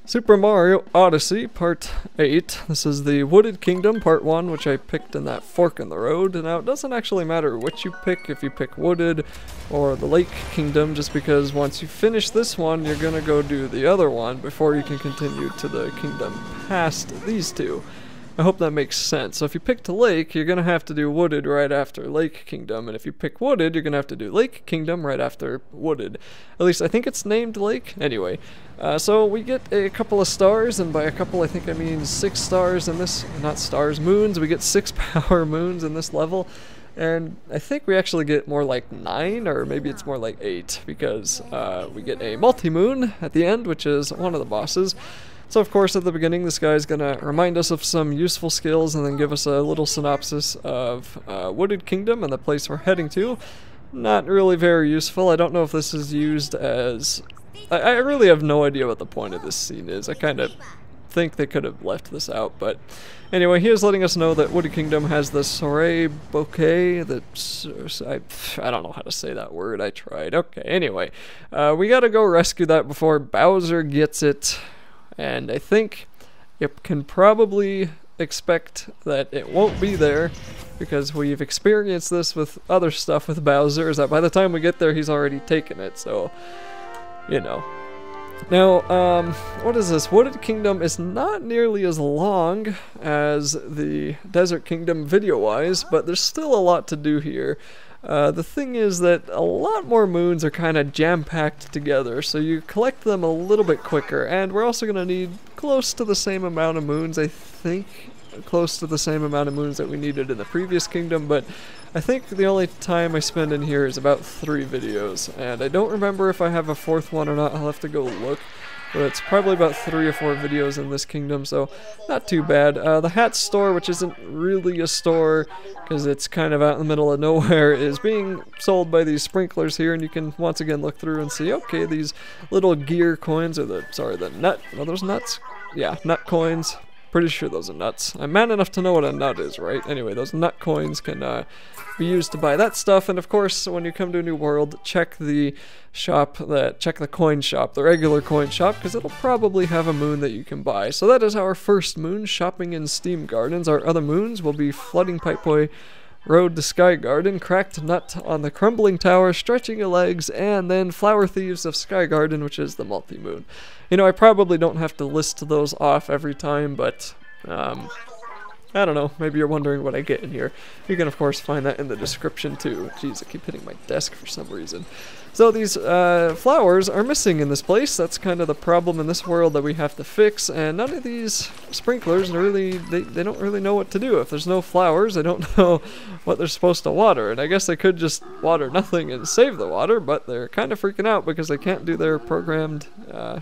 Super Mario Odyssey Part 8. This is the Wooded Kingdom Part 1, which I picked in that fork in the road. Now, it doesn't actually matter which you pick, if you pick Wooded or the Lake Kingdom, just because once you finish this one, you're gonna go do the other one before you can continue to the kingdom past these two. I hope that makes sense. So if you picked Lake, you're gonna have to do Wooded right after Lake Kingdom, and if you pick Wooded, you're gonna have to do Lake Kingdom right after Wooded. At least I think it's named Lake. Anyway, so we get a couple of stars, and by a couple I think I mean 6 stars in this, not stars, moons. We get 6 power moons in this level, and I think we actually get more like 9, or maybe it's more like 8, because we get a multi-moon at the end, which is one of the bosses. So of course at the beginning this guy's gonna remind us of some useful skills and then give us a little synopsis of Wooded Kingdom and the place we're heading to. Not really very useful. I don't know if this is used as... I really have no idea what the point of this scene is. I kind of think they could have left this out, but anyway, he is letting us know that Wooded Kingdom has the soiree bouquet that... I don't know how to say that word. I tried. Okay, anyway. We gotta go rescue that before Bowser gets it. And I think you can probably expect that it won't be there, because we've experienced this with other stuff with Bowser, is that by the time we get there he's already taken it, so, you know. Now, what is this? Wooded Kingdom is not nearly as long as the Desert Kingdom video-wise, but there's still a lot to do here. The thing is that a lot more moons are kind of jam-packed together, so you collect them a little bit quicker, and we're also going to need close to the same amount of moons, I think, close to the same amount of moons that we needed in the previous kingdom, but I think the only time I spend in here is about 3 videos, and I don't remember if I have a 4th one or not. I'll have to go look. But it's probably about 3 or 4 videos in this kingdom, so not too bad. The hat store, which isn't really a store because it's kind of out in the middle of nowhere, is being sold by these sprinklers here, and you can once again look through and see, okay, these little gear coins, or the nut, are those nuts? Yeah, nut coins. Pretty sure those are nuts. I'm man enough to know what a nut is, right? Anyway, those nut coins can be used to buy that stuff, and of course, when you come to a new world, check the shop, check the coin shop, the regular coin shop, because it'll probably have a moon that you can buy. So that is our first moon, shopping in Steam Gardens. Our other moons will be Flooding Pipe Boy, Road to Sky Garden, Cracked Nut on the Crumbling Tower, Stretching Your Legs, and then Flower Thieves of Sky Garden, which is the multi-moon. You know, I probably don't have to list those off every time, but I don't know, maybe you're wondering what I get in here. You can of course find that in the description too. Jeez, I keep hitting my desk for some reason. So these flowers are missing in this place. That's kind of the problem in this world that we have to fix, and none of these sprinklers really, they don't really know what to do. If there's no flowers, they don't know what they're supposed to water, and I guess they could just water nothing and save the water, but they're kind of freaking out because they can't do their programmed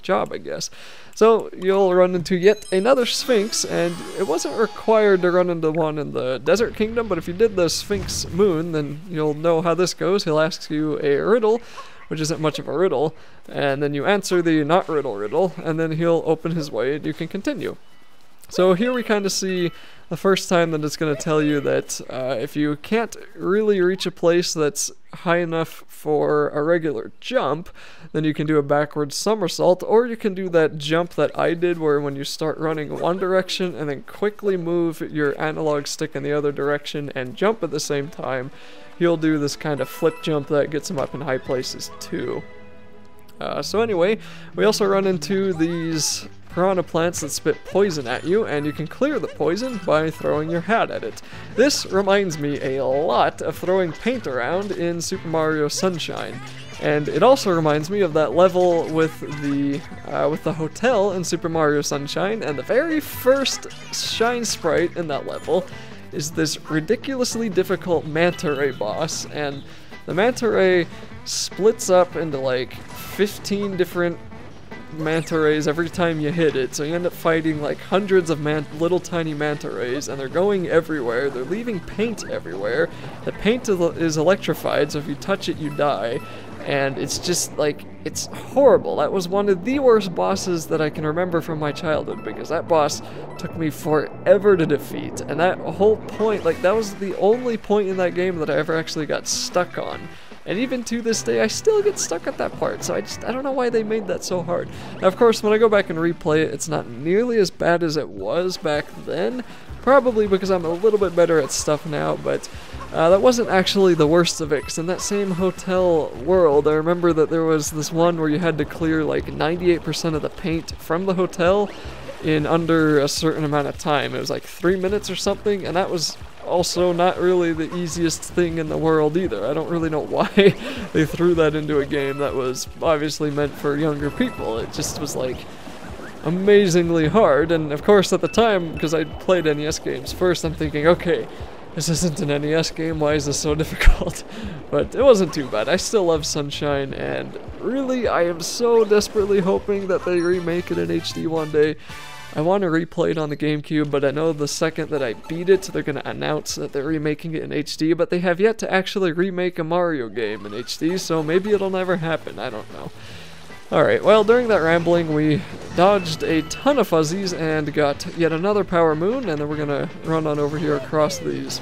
job, I guess. So you'll run into yet another Sphinx, and it wasn't required to run into one in the Desert Kingdom, but if you did the Sphinx Moon, then you'll know how this goes. He'll ask you a riddle, which isn't much of a riddle, and then you answer the not riddle, and then he'll open his way and you can continue. So here we kind of see the first time that it's going to tell you that if you can't really reach a place that's high enough for a regular jump, then you can do a backward somersault, or you can do that jump that I did where when you start running one direction and then quickly move your analog stick in the other direction and jump at the same time, he'll do this kind of flip jump that gets him up in high places too. So anyway, we also run into these piranha plants that spit poison at you, and you can clear the poison by throwing your hat at it. This reminds me a lot of throwing paint around in Super Mario Sunshine, and it also reminds me of that level with the hotel in Super Mario Sunshine, and the very first Shine Sprite in that level is this ridiculously difficult manta ray boss, and the manta ray splits up into like 15 different manta rays every time you hit it, so you end up fighting like hundreds of little tiny manta rays, and they're going everywhere. They're leaving paint everywhere. The paint is electrified, so if you touch it you die, and it's just like, it's horrible. That was one of the worst bosses that I can remember from my childhood, because that boss took me forever to defeat, and that whole point, like, that was the only point in that game that I ever actually got stuck on. And even to this day, I still get stuck at that part, so I don't know why they made that so hard. Now, of course, when I go back and replay it, it's not nearly as bad as it was back then, probably because I'm a little bit better at stuff now, but that wasn't actually the worst of it, because in that same hotel world, I remember that there was this one where you had to clear like 98% of the paint from the hotel in under a certain amount of time. It was like 3 minutes or something, and that was also not really the easiest thing in the world either. I don't really know why they threw that into a game that was obviously meant for younger people. It just was like amazingly hard, and of course at the time, because I played NES games first, I'm thinking, okay, this isn't an NES game, why is this so difficult? But it wasn't too bad. I still love Sunshine, and really I am so desperately hoping that they remake it in HD one day. I want to replay it on the GameCube, but I know the second that I beat it, they're going to announce that they're remaking it in HD, but they have yet to actually remake a Mario game in HD, so maybe it'll never happen, I don't know. Alright, well, during that rambling, we dodged a ton of fuzzies and got yet another power moon, and then we're going to run on over here across these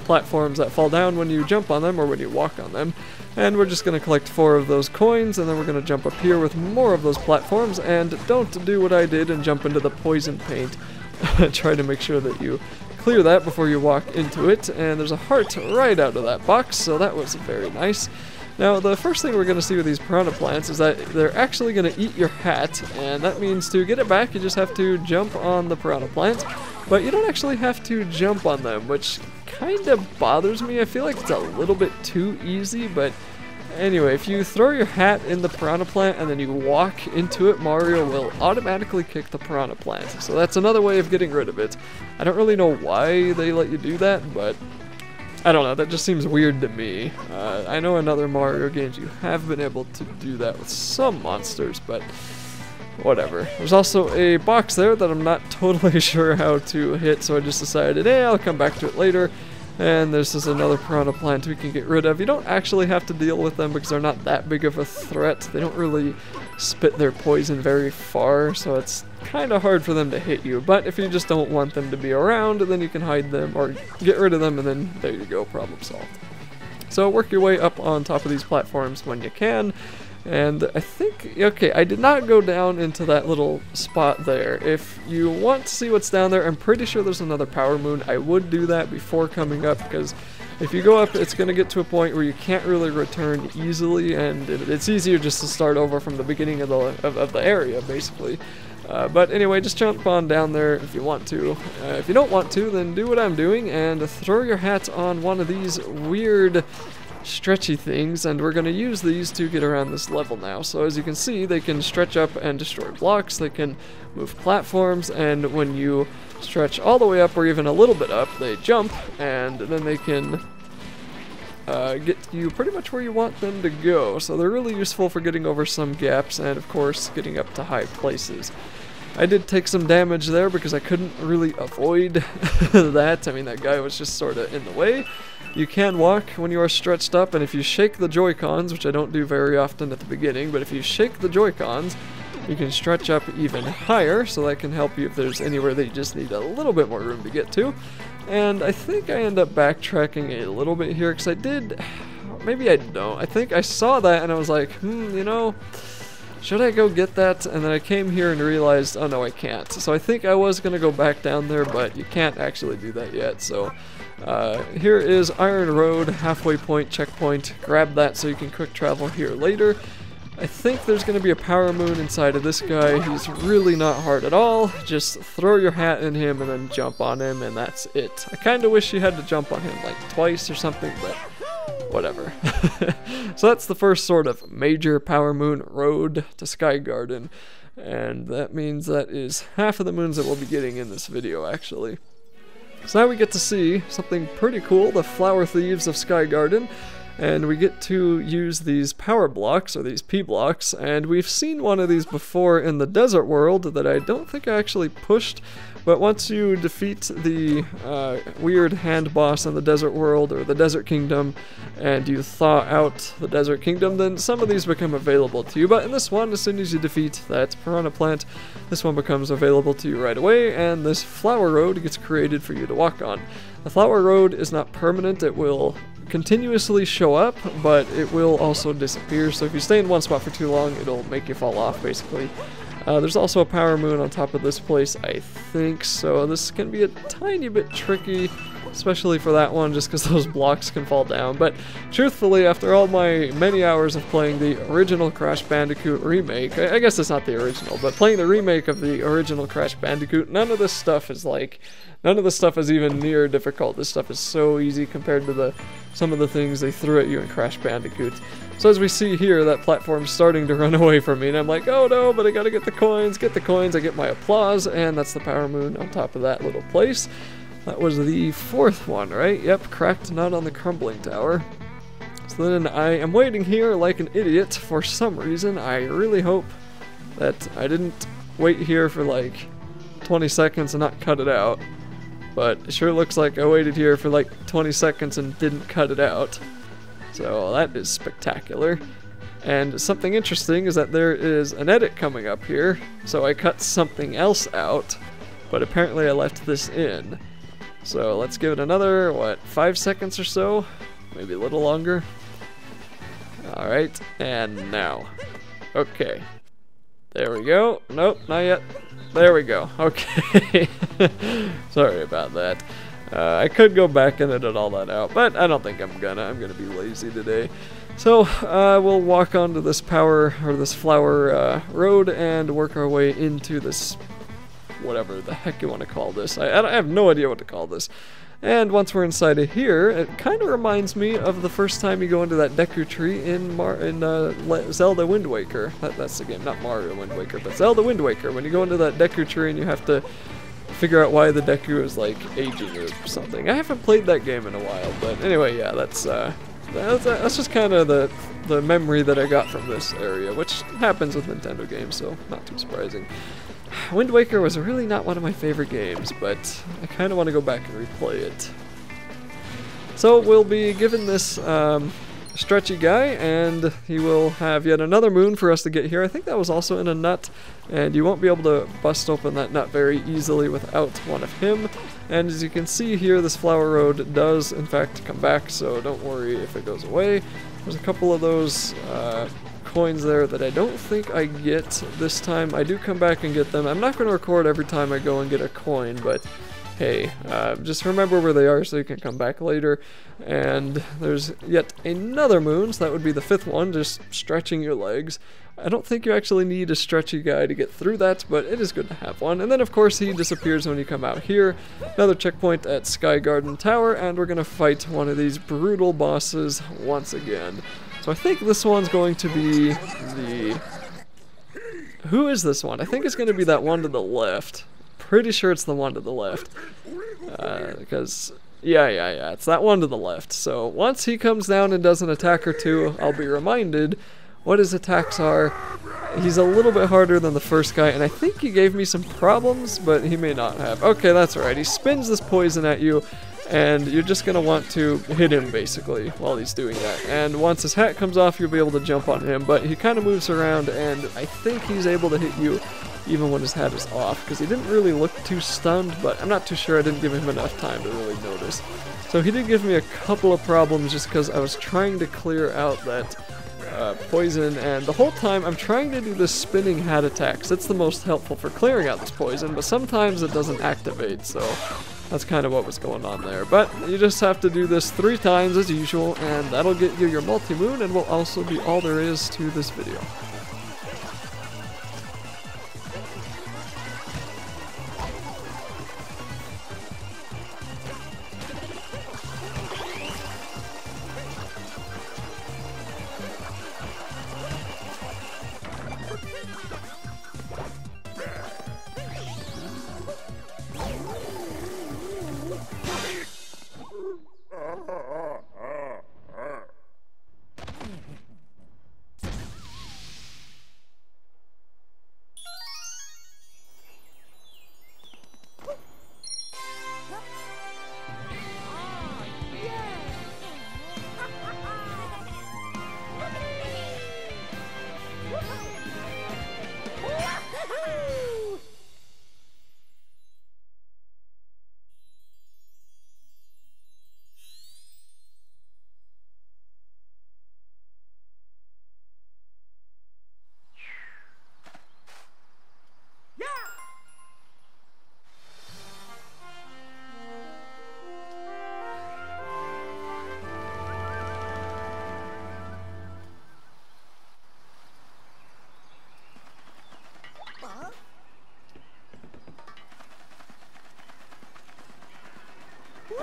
platforms that fall down when you jump on them or when you walk on them. And we're just going to collect 4 of those coins, and then we're going to jump up here with more of those platforms, and don't do what I did and jump into the poison paint. Try to make sure that you clear that before you walk into it, and there's a heart right out of that box, so that was very nice. Now, the first thing we're going to see with these piranha plants is that they're actually going to eat your hat, and that means to get it back, you just have to jump on the piranha plant, but you don't actually have to jump on them, which kind of bothers me. I feel like it's a little bit too easy, but anyway, if you throw your hat in the piranha plant and then you walk into it, Mario will automatically kick the piranha plant. So that's another way of getting rid of it. I don't really know why they let you do that, but I don't know, that just seems weird to me. I know in other Mario games you have been able to do that with some monsters, but whatever. There's also a box there that I'm not totally sure how to hit, so I just decided, hey, I'll come back to it later. And there's just another piranha plant we can get rid of. You don't actually have to deal with them because they're not that big of a threat. They don't really spit their poison very far, so it's kind of hard for them to hit you. But if you just don't want them to be around, then you can hide them or get rid of them, and then there you go, problem solved. So work your way up on top of these platforms when you can. And I think, okay, I did not go down into that little spot there. If you want to see what's down there, I'm pretty sure there's another power moon. I would do that before coming up, because if you go up, it's going to get to a point where you can't really return easily, and it's easier just to start over from the beginning of the area, basically. But anyway, just jump on down there if you want to. If you don't want to, then do what I'm doing and throw your hat on one of these weird stretchy things, and we're going to use these to get around this level now. So as you can see, they can stretch up and destroy blocks, they can move platforms, and when you stretch all the way up or even a little bit up, they jump, and then they can get you pretty much where you want them to go. So they're really useful for getting over some gaps and of course getting up to high places. I did take some damage there because I couldn't really avoid that. I mean, that guy was just sort of in the way. You can walk when you are stretched up, and if you shake the Joy-Cons, which I don't do very often at the beginning, but if you shake the Joy-Cons, you can stretch up even higher, so that can help you if there's anywhere that you just need a little bit more room to get to. And I think I end up backtracking a little bit here, because I did, maybe I don't, I think I saw that and I was like, you know, should I go get that? And then I came here and realized, oh no, I can't. So I think I was going to go back down there, but you can't actually do that yet, so here is Iron Road, halfway point, checkpoint. Grab that so you can quick travel here later. I think there's going to be a power moon inside of this guy. He's really not hard at all. Just throw your hat in him and then jump on him, and that's it. I kind of wish you had to jump on him like twice or something, but whatever. So that's the first sort of major power moon road to Sky Garden, and that means that is half of the moons that we'll be getting in this video, actually. So now we get to see something pretty cool, the Flower Thieves of Sky Garden, and we get to use these power blocks, or these P-blocks, and we've seen one of these before in the desert world that I don't think I actually pushed, but once you defeat the weird hand boss in the desert world, or the desert kingdom, and you thaw out the desert kingdom, then some of these become available to you. But in this one, as soon as you defeat that piranha plant, this one becomes available to you right away, and this flower road gets created for you to walk on. The flower road is not permanent, it will continuously show up, but it will also disappear. So if you stay in one spot for too long, it'll make you fall off, basically. There's also a power moon on top of this place, I think, so this can be a tiny bit tricky, especially for that one, just because those blocks can fall down. But truthfully, after all my many hours of playing the original Crash Bandicoot remake, I guess it's not the original, but playing the remake of the original Crash Bandicoot, none of this stuff is even near difficult. This stuff is so easy compared to some of the things they threw at you in Crash Bandicoot. So as we see here, that platform's starting to run away from me, and I'm like, oh no, but I gotta get the coins, I get my applause, and that's the power moon on top of that little place. That was the fourth one, right? Yep, cracked nut on the crumbling tower. So then I am waiting here like an idiot for some reason. I really hope that I didn't wait here for like 20 seconds and not cut it out. But it sure looks like I waited here for like 20 seconds and didn't cut it out. So that is spectacular. And something interesting is that there is an edit coming up here. So I cut something else out, but apparently I left this in. So let's give it another, what, 5 seconds or so? Maybe a little longer. Alright, and now. Okay. There we go. Nope, not yet. There we go. Okay. Sorry about that. I could go back and edit all that out, but I don't think I'm gonna be lazy today. So we'll walk onto this flower road and work our way into this, whatever the heck you want to call this. I have no idea what to call this. And once we're inside of here, it kind of reminds me of the first time you go into that Deku tree in Zelda Wind Waker. That's the game, not Mario Wind Waker, but Zelda Wind Waker. When you go into that Deku tree and you have to figure out why the Deku is like aging or something. I haven't played that game in a while, but anyway, yeah, that's just kind of the memory that I got from this area, which happens with Nintendo games, so not too surprising. Wind Waker was really not one of my favorite games, but I kind of want to go back and replay it. So we'll be given this stretchy guy, and he will have yet another moon for us to get here. I think that was also in a nut, and you won't be able to bust open that nut very easily without one of him. And as you can see here, this flower road does in fact come back, so don't worry if it goes away. There's a couple of those coins there that I don't think I get this time. I do come back and get them. I'm not going to record every time I go and get a coin, but hey, just remember where they are so you can come back later. And there's yet another moon, so that would be the fifth one, just stretching your legs. I don't think you actually need a stretchy guy to get through that, but it is good to have one. And then of course he disappears when you come out here. Another checkpoint at Sky Garden Tower, and we're going to fight one of these brutal bosses once again. So I think this one's going to be the... Who is this one? I think it's going to be that one to the left. Pretty sure it's the one to the left. Because... Yeah, it's that one to the left. So once he comes down and does an attack or two, I'll be reminded what his attacks are. He's a little bit harder than the first guy, and I think he gave me some problems, but he may not have. Okay, that's alright. He spins this poison at you, and you're just going to want to hit him, basically, while he's doing that. And once his hat comes off, you'll be able to jump on him, but he kind of moves around, and I think he's able to hit you even when his hat is off, because he didn't really look too stunned, but I'm not too sure. I didn't give him enough time to really notice. So he did give me a couple of problems just because I was trying to clear out that poison, and the whole time I'm trying to do this spinning hat attacks. It's the most helpful for clearing out this poison, but sometimes it doesn't activate, so that's kind of what was going on there. But you just have to do this 3 times as usual, and that'll get you your multi-moon, and will also be all there is to this video.